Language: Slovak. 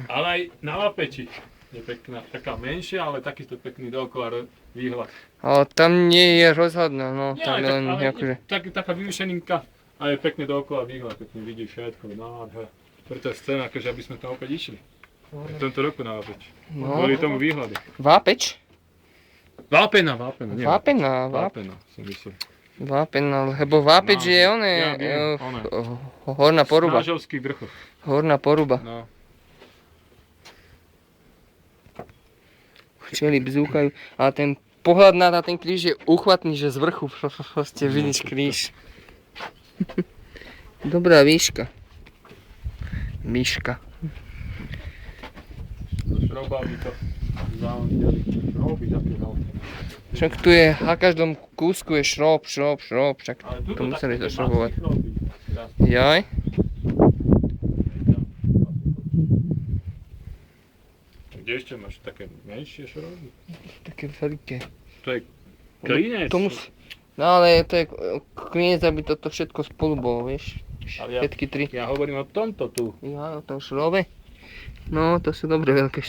Ale aj na Vapeči je pekná, taká menšia, ale takisto pekný dookola výhľad. Ale tam nie je rozhodné, no, Nie, tam je len akože... taká vyvýšeninka a je pekne dookola výhľad, pekne vidíš všetko, nádher. Preto je scéna, akože aby sme tam opäť išli. V tomto roku na Vapeč. No. Kvôli tomu výhľadu. Vápeč? Vápena, nie Vápena, Vápena, som myslel. Vápena, lebo Vápeč je oné, Ja viem, oné. horná poruba. Snážovský vrchoch. Horná poruba. No. Včely bzúkajú, ale ten pohľad na ten kríž je uchvatný, že z vrchu proste vidíš kríž. Dobrá výška. Výška. So šrobami to zaujímali. Šroby také veľké. Však tu je, na každom kúsku je šrob, však Ale to tuto museli také zašrobovať. masné šroby. Jaj. Kde ešte máš také menšie šroby? Také veľké. To je klinec. No ale to je klinec, aby toto všetko spolu bolo, vieš. Ale Všetky tri. Ja hovorím o tomto tu. Ja, o tom šrobe. No, to sú dobre veľké šroby.